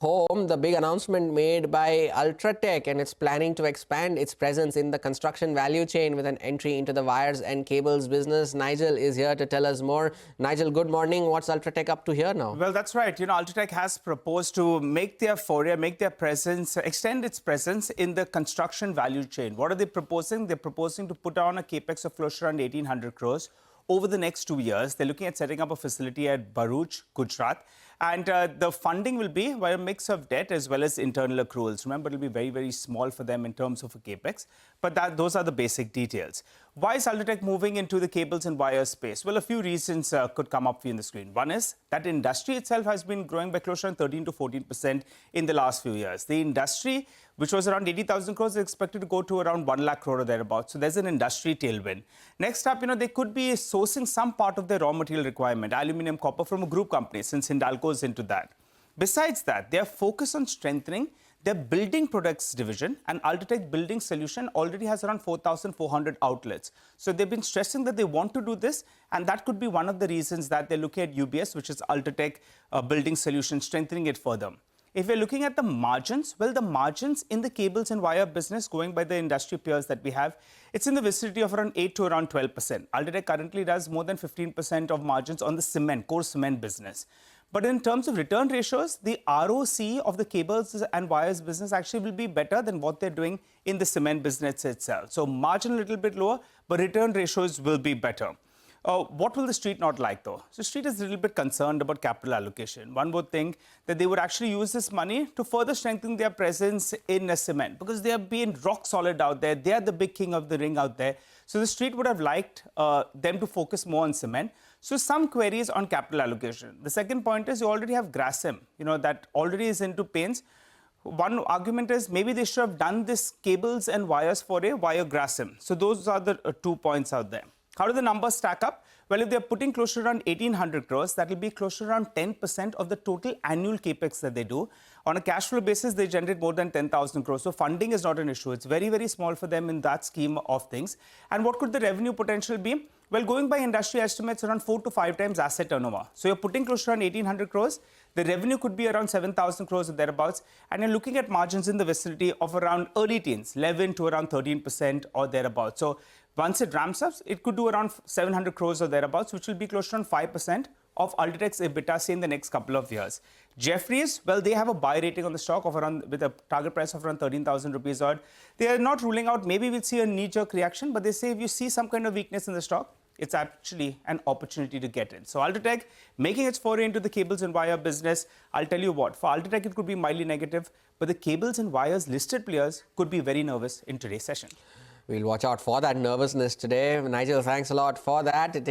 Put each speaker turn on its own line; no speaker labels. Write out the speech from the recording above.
home, the big announcement made by UltraTech, and it's planning to expand its presence in the construction value chain with an entry into the wires and cables business. Nigel is here to tell us more. Nigel, good morning. What's UltraTech up to here now?
Well, that's right. UltraTech has proposed to make their foray, extend its presence in the construction value chain. What are they proposing? They're proposing to put on a Capex of close to around 1,800 crores over the next 2 years. They're looking at setting up a facility at Bharuch, Gujarat. And the funding will be by a mix of debt as well as internal accruals. Remember, it'll be very, very small for them in terms of a Capex. But those are the basic details. Why is UltraTech moving into the cables and wires space? Well, a few reasons could come up for you on the screen. One is that industry itself has been growing by close to around 13 to 14% in the last few years. The industry, which was around 80,000 crores, is expected to go to around 1 lakh crore or thereabouts. So there's an industry tailwind. Next up, they could be sourcing some part of their raw material requirement, aluminium, copper, from a group company, since Hindalco is into that. Besides that, they are focused on strengthening their building products division, and UltraTech Building Solution already has around 4,400 outlets. So they've been stressing that they want to do this, and that could be one of the reasons that they're looking at UBS, which is UltraTech Building Solution, strengthening it further. If we're looking at the margins, well, the margins in the cables and wire business, going by the industry peers that we have, it's in the vicinity of around 8 to around 12%. UltraTech currently does more than 15% of margins on the cement, core cement business. But in terms of return ratios, the ROC of the cables and wires business actually will be better than what they're doing in the cement business itself. So margin a little bit lower, but return ratios will be better. What will the street not like, though? So the street is a little bit concerned about capital allocation. One would think that they would actually use this money to further strengthen their presence in cement, because they are being rock solid out there. They are the big king of the ring out there. So the street would have liked them to focus more on cement. So some queries on capital allocation. The second point is you already have Grasim, that already is into paints. One argument is maybe they should have done this cables and wires for a wire Grasim. So those are the 2 points out there. How do the numbers stack up? Well, if they're putting close to around 1,800 crores, that will be close to around 10% of the total annual Capex that they do. On a cash flow basis, they generate more than 10,000 crores. So funding is not an issue. It's very, very small for them in that scheme of things. And what could the revenue potential be? Well, going by industry estimates, around 4 to 5 times asset turnover. So you're putting close to around 1,800 crores. The revenue could be around 7,000 crores or thereabouts. And you're looking at margins in the vicinity of around early teens, 11 to around 13% or thereabouts. So once it ramps up, it could do around 700 crores or thereabouts, which will be close to around 5% of UltraTech's EBITDA, say, in the next couple of years. Jefferies, well, they have a buy rating on the stock of around, with a target price of around 13,000 rupees odd. They are not ruling out, maybe we'll see a knee-jerk reaction, but they say if you see some kind of weakness in the stock, it's actually an opportunity to get in. So UltraTech making its foray into the cables and wire business. I'll tell you what, for UltraTech it could be mildly negative, but the cables and wires listed players could be very nervous in today's session.
We'll watch out for that nervousness today. Nigel, thanks a lot for that.